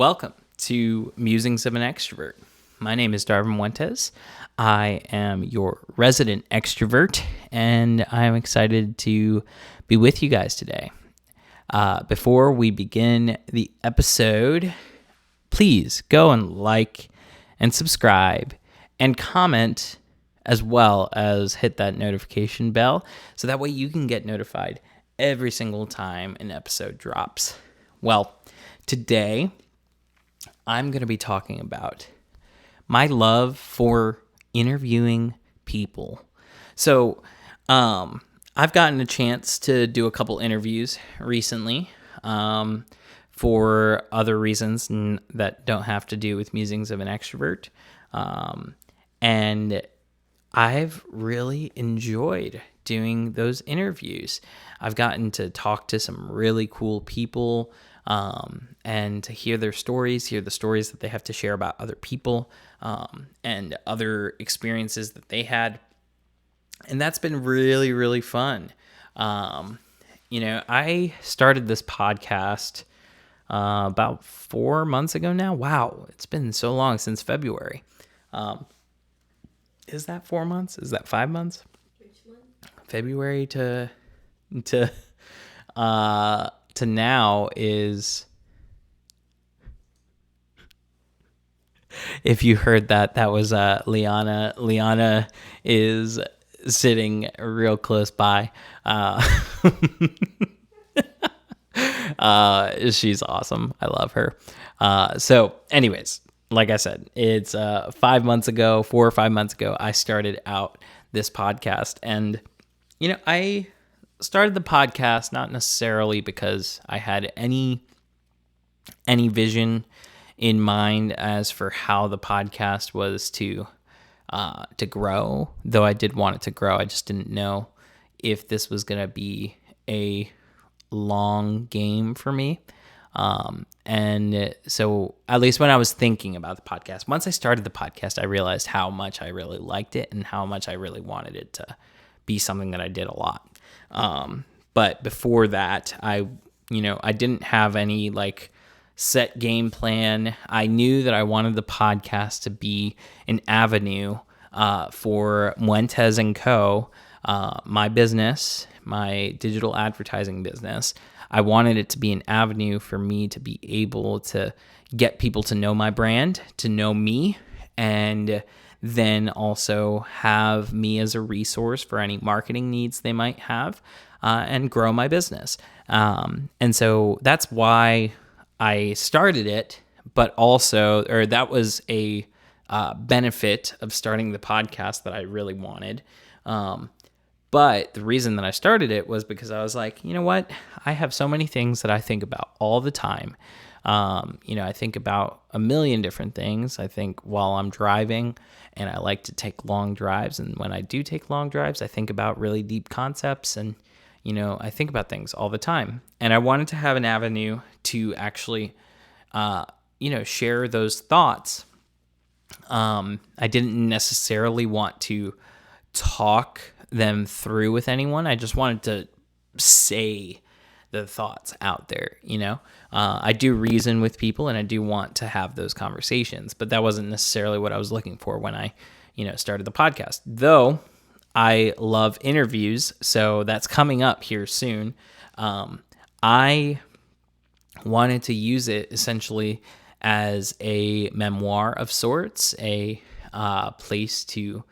Welcome to Musings of an Extrovert. My name is Darvin. I am your resident extrovert, and I am excited to be with you guys today. Before we begin the episode, please go and like and subscribe and comment, as well as hit that notification bell so that way you can get notified every single time an episode drops. Well, today I'm going to be talking about my love for interviewing people. So, I've gotten a chance to do a couple interviews recently, for other reasons that don't have to do with Musings of an Extrovert. And I've really enjoyed doing those interviews. I've gotten to talk to some really cool people, and to hear their stories, hear the stories that they have to share about other people, and other experiences that they had. And that's been really, really fun. I started this podcast about 4 months ago now. Wow, it's been so long, since February. Is that 4 months? Is that 5 months? Which month? February to now is, if you heard that was Liana. Liana is sitting real close by. She's awesome. I love her. So anyways, like I said, it's 4 or 5 months ago, I started out this podcast. And, I started the podcast not necessarily because I had any vision in mind as for how the podcast was to grow, though I did want it to grow. I just didn't know if this was going to be a long game for me. And so at least when I was thinking about the podcast, once I started the podcast, I realized how much I really liked it and how much I really wanted it to be something that I did a lot. But before that, I didn't have any set game plan. I knew that I wanted the podcast to be an avenue for Muentes & Co., my business, my digital advertising business. I wanted it to be an avenue for me to be able to get people to know my brand, to know me, and then also have me as a resource for any marketing needs they might have, and grow my business. And so that's why I started it, but also, that was a benefit of starting the podcast that I really wanted. But the reason that I started it was because I was like, you know what? I have so many things that I think about all the time. I think about a million different things. I think while I'm driving, and I like to take long drives. And when I do take long drives, I think about really deep concepts, and, I think about things all the time. And I wanted to have an avenue to actually, share those thoughts. I didn't necessarily want to talk them through with anyone. I just wanted to say the thoughts out there. I do reason with people, and I do want to have those conversations, but that wasn't necessarily what I was looking for when I, started the podcast. Though I love interviews, so that's coming up here soon. I wanted to use it essentially as a memoir of sorts, a place to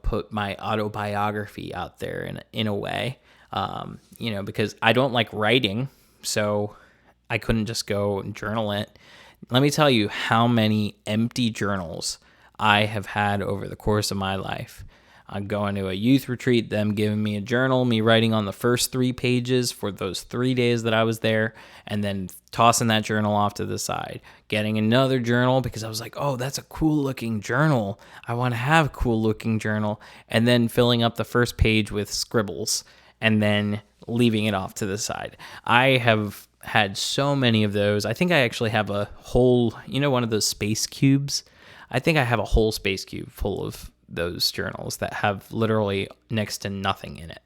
put my auto-biography out there in a way, because I don't like writing, so I couldn't just go and journal it. Let me tell you how many empty journals I have had over the course of my life. I'm going to a youth retreat, them giving me a journal, me writing on the first 3 pages for those 3 days that I was there, and then tossing that journal off to the side, getting another journal because I was like, oh, that's a cool looking journal. I want to have a cool looking journal, and then filling up the first page with scribbles and then leaving it off to the side. I have had so many of those. I think I actually have a whole, one of those space cubes. I think I have a whole space cube full of those journals that have literally next to nothing in it.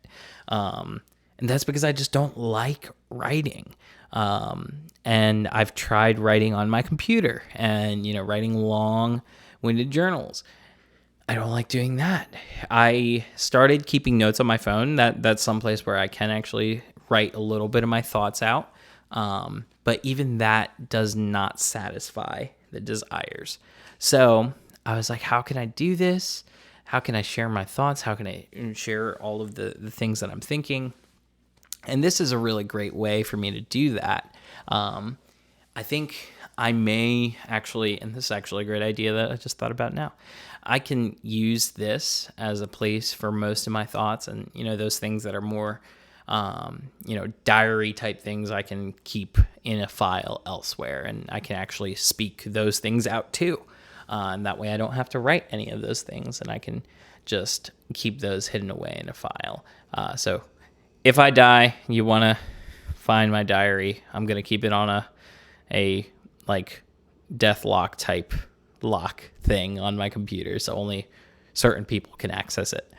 And that's because I just don't like writing. And I've tried writing on my computer and, writing long-winded journals. I don't like doing that. I started keeping notes on my phone. That's someplace where I can actually write a little bit of my thoughts out. But even that does not satisfy the desires. So I was like, how can I do this? How can I share my thoughts? How can I share all of the things that I'm thinking? And this is a really great way for me to do that. I think I may actually, and this is actually a great idea that I just thought about now, I can use this as a place for most of my thoughts, and, those things that are more, diary type things I can keep in a file elsewhere, and I can actually speak those things out too. And that way I don't have to write any of those things, and I can just keep those hidden away in a file. So if I die, you want to find my diary, I'm going to keep it on a like death lock type lock thing on my computer, so only certain people can access it.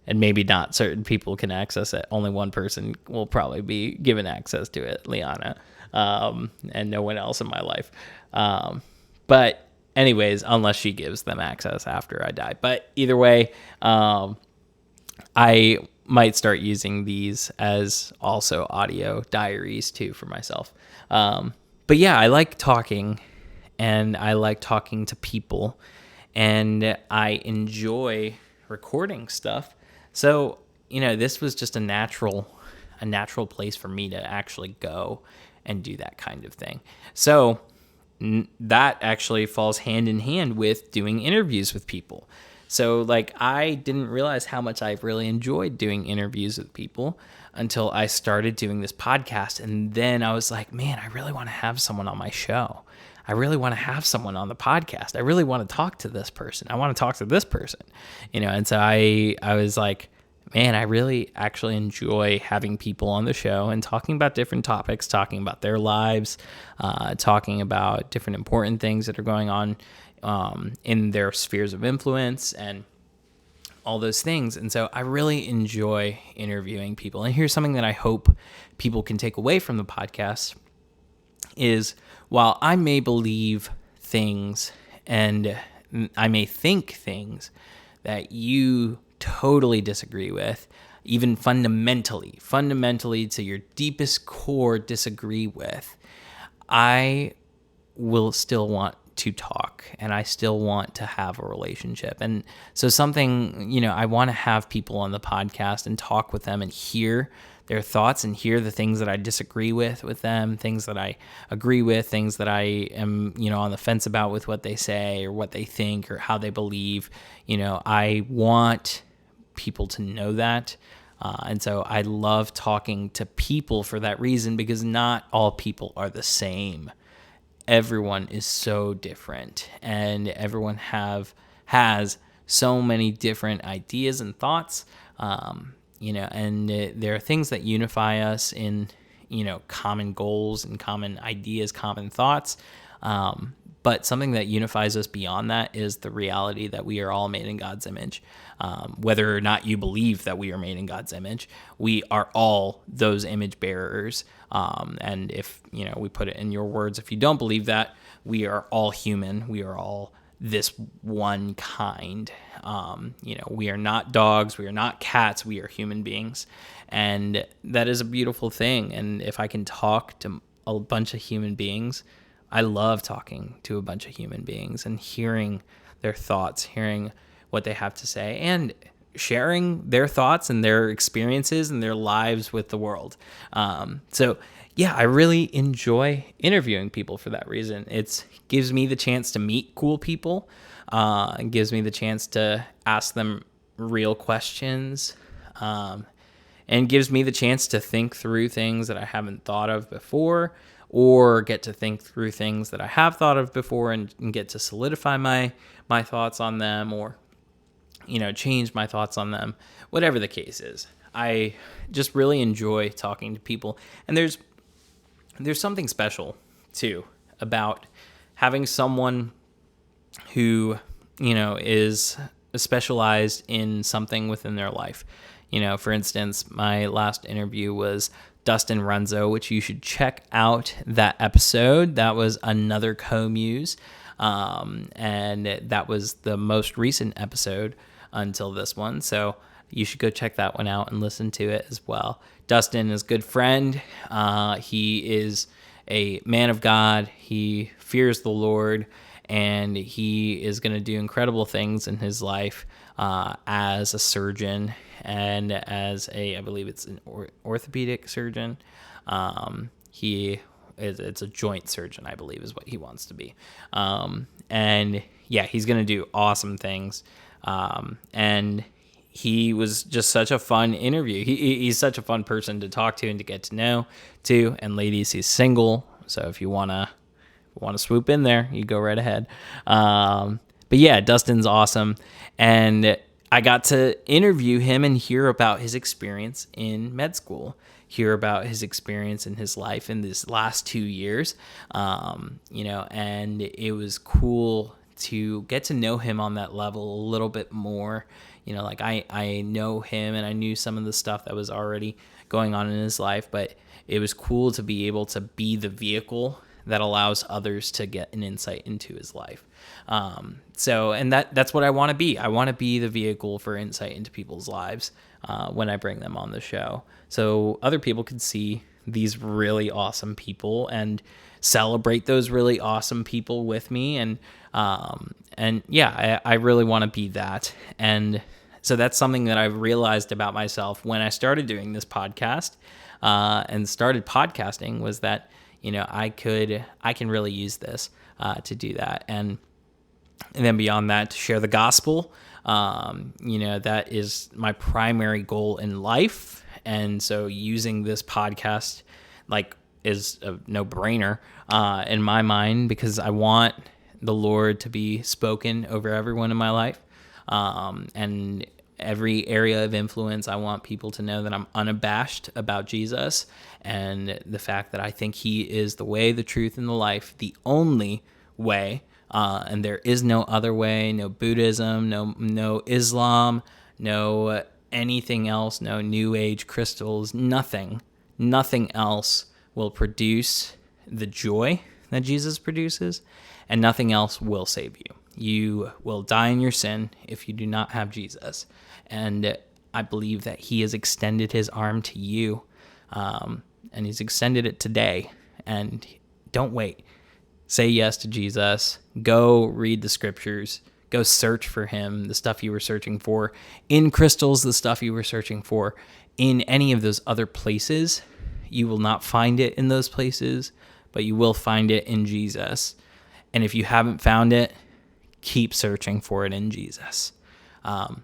And maybe not certain people can access it. Only one person will probably be given access to it, Liana, and no one else in my life. But anyways, unless she gives them access after I die. But either way, I might start using these as also audio diaries too for myself. But yeah, I like talking, and I like talking to people, and I enjoy recording stuff. So, this was just a natural place for me to actually go and do that kind of thing. So that actually falls hand in hand with doing interviews with people. So I didn't realize how much I really enjoyed doing interviews with people until I started doing this podcast. And then I was like, man, I really want to have someone on my show. I really want to have someone on the podcast. I really want to talk to this person. I want to talk to this person, and so I was like, man, I really actually enjoy having people on the show and talking about different topics, talking about their lives, talking about different important things that are going on in their spheres of influence and all those things. And so I really enjoy interviewing people. And here's something that I hope people can take away from the podcast is, while I may believe things and I may think things that you totally disagree with, even fundamentally to your deepest core disagree with, I will still want to talk, and I still want to have a relationship. And so I want to have people on the podcast and talk with them and hear their thoughts and hear the things that I disagree with them, things that I agree with, things that I am, on the fence about with what they say or what they think or how they believe. I want people to know that. And so I love talking to people for that reason, because not all people are the same. Everyone is so different, and everyone has so many different ideas and thoughts. And there are things that unify us in, common goals and common ideas, common thoughts. But something that unifies us beyond that is the reality that we are all made in God's image. Whether or not you believe that we are made in God's image, we are all those image bearers. And if, we put it in your words, if you don't believe that, we are all human. We are all this one kind. We are not dogs. We are not cats. We are human beings. And that is a beautiful thing. And if I can talk to a bunch of human beings, I love talking to a bunch of human beings and hearing their thoughts, hearing what they have to say, and sharing their thoughts and their experiences and their lives with the world. I really enjoy interviewing people for that reason. It gives me the chance to meet cool people. It gives me the chance to ask them real questions, and gives me the chance to think through things that I haven't thought of before, or get to think through things that I have thought of before and get to solidify my thoughts on them, or, change my thoughts on them, whatever the case is. I just really enjoy talking to people. And there's something special too about having someone who, is specialized in something within their life. For instance, my last interview was Dustin Renzo, which you should check out that episode. That was another co-muse. And that was the most recent episode until this one. So you should go check that one out and listen to it as well. Dustin is a good friend. He is a man of God. He fears the Lord, and he is going to do incredible things in his life as a surgeon and as I believe it's an orthopedic surgeon. It's a joint surgeon, I believe, is what he wants to be. And yeah, he's going to do awesome things. And he was just such a fun interview. He's such a fun person to talk to and to get to know too. And ladies, he's single. So if you want to swoop in there, you go right ahead. But yeah, Dustin's awesome. And I got to interview him and hear about his experience in med school, hear about his experience in his life in this last 2 years. And it was cool to get to know him on that level a little bit more. I know him and I knew some of the stuff that was already going on in his life, but it was cool to be able to be the vehicle that allows others to get an insight into his life. That's what I want to be. I want to be the vehicle for insight into people's lives when I bring them on the show. So other people can see these really awesome people and celebrate those really awesome people with me. I really want to be that. And so that's something that I've realized about myself when I started doing this podcast and started podcasting, was that, I can really use this to do that. And then beyond that, to share the gospel, that is my primary goal in life. And so using this podcast, is a no-brainer in my mind, because I want the Lord to be spoken over everyone in my life. And every area of influence, I want people to know that I'm unabashed about Jesus and the fact that I think he is the way, the truth, and the life, the only way. And there is no other way, no Buddhism, no Islam, no anything else, no New Age crystals, nothing else will produce the joy that Jesus produces, and nothing else will save you. You will die in your sin if you do not have Jesus. And I believe that he has extended his arm to you, and he's extended it today. And don't wait. Say yes to Jesus. Go read the scriptures. Go search for him, the stuff you were searching for in crystals, the stuff you were searching for in any of those other places. You will not find it in those places, but you will find it in Jesus. And if you haven't found it, keep searching for it in Jesus. That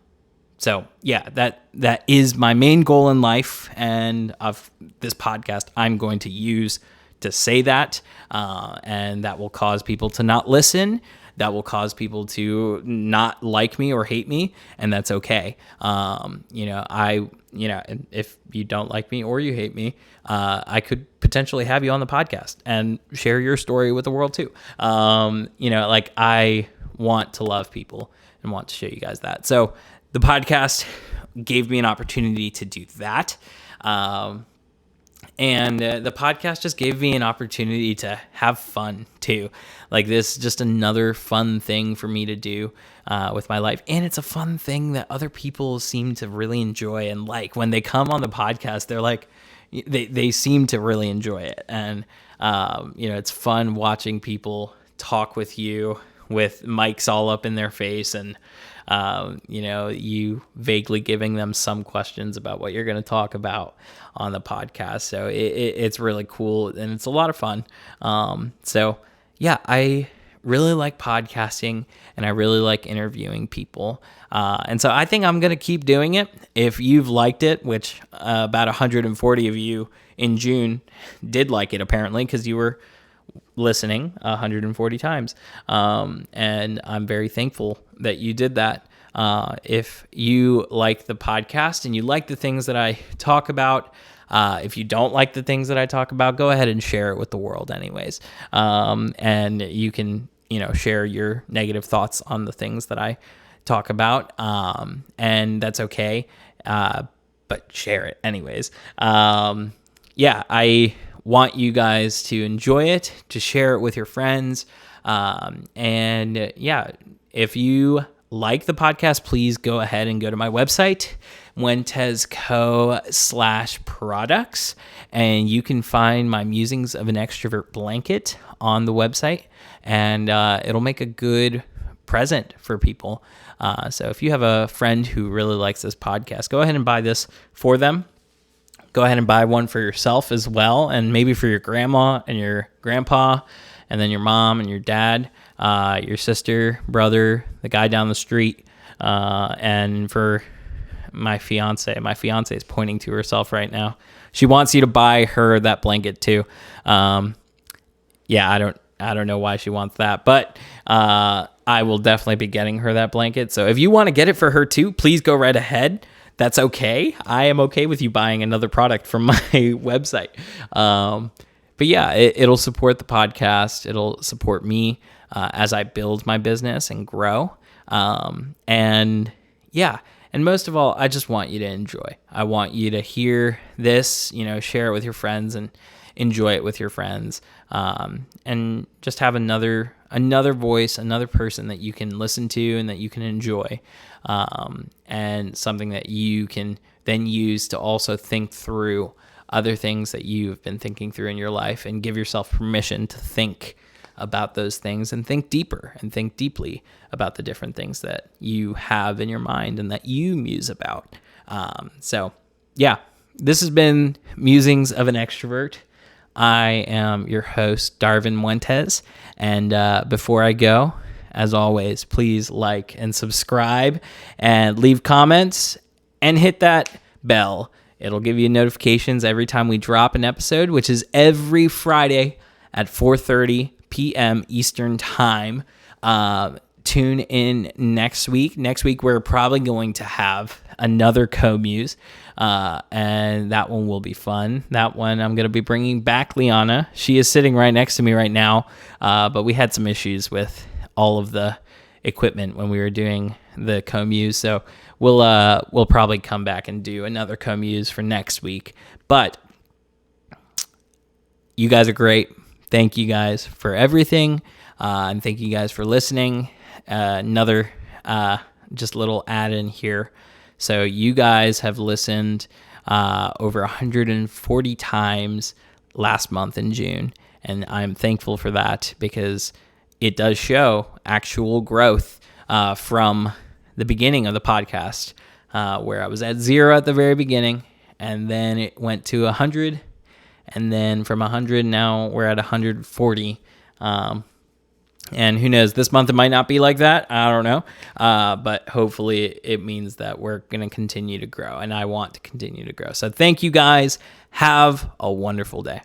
is my main goal in life, and of this podcast, I'm going to use to say that, and that will cause people to not listen. That will cause people to not like me or hate me, and that's okay. If you don't like me or you hate me, I could potentially have you on the podcast and share your story with the world too. I want to love people and want to show you guys that. So the podcast gave me an opportunity to do that. And the podcast just gave me an opportunity to have fun too. This is just another fun thing for me to do with my life. And it's a fun thing that other people seem to really enjoy and like. When they come on the podcast, they're like, they seem to really enjoy it. And, it's fun watching people talk with you with mics all up in their face and, you vaguely giving them some questions about what you're going to talk about on the podcast. So it's really cool and it's a lot of fun. I really like podcasting and I really like interviewing people. And so I think I'm going to keep doing it. If you've liked it, which about 140 of you in June did like it, apparently, because you were listening 140 times. And I'm very thankful that you did that. If you like the podcast and you like the things that I talk about, if you don't like the things that I talk about, go ahead and share it with the world anyways. And you can, share your negative thoughts on the things that I talk about. And that's okay. but share it anyways. Yeah, I want you guys to enjoy it, to share it with your friends. And yeah, if you like the podcast, please go ahead and go to my website, wentezco.com/products, and you can find my Musings of an Extrovert blanket on the website, and it'll make a good present for people. So if you have a friend who really likes this podcast, go ahead and buy this for them. Go ahead and buy one for yourself as well, and maybe for your grandma and your grandpa, and then your mom and your dad, your sister, brother, the guy down the street, and for my fiance. My fiance is pointing to herself right now. She wants you to buy her that blanket too. Yeah, I don't know why she wants that, but I will definitely be getting her that blanket. So if you want to get it for her too, please go right ahead. That's okay. I am okay with you buying another product from my website. But yeah, it'll support the podcast. It'll support me as I build my business and grow. And yeah, and most of all, I just want you to enjoy. I want you to hear this, share it with your friends and enjoy it with your friends. And just have another voice, another person that you can listen to and that you can enjoy. And something that you can then use to also think through other things that you've been thinking through in your life, and give yourself permission to think about those things and think deeper and think deeply about the different things that you have in your mind and that you muse about. So yeah, this has been Musings of an Extrovert. I am your host, Darvin Muentes. And before I go, as always, please like and subscribe and leave comments and hit that bell. It'll give you notifications every time we drop an episode, which is every Friday at 4:30 p.m. Eastern Time. Tune in next week. Next week, we're probably going to have another Co-Muse, and that one will be fun. That one, I'm going to be bringing back Liana. She is sitting right next to me right now, but we had some issues with all of the equipment when we were doing the Co-Muse, so we'll probably come back and do another Co-Muse for next week. But you guys are great. Thank you guys for everything, and thank you guys for listening. Another just little add in here. So you guys have listened over 140 times last month in June, and I'm thankful for that, because it does show actual growth from the beginning of the podcast, where I was at 0 at the very beginning, and then it went to 100, and then from 100 now we're at 140. And who knows, this month it might not be like that. I don't know. But hopefully it means that we're going to continue to grow, and I want to continue to grow. So thank you guys. Have a wonderful day.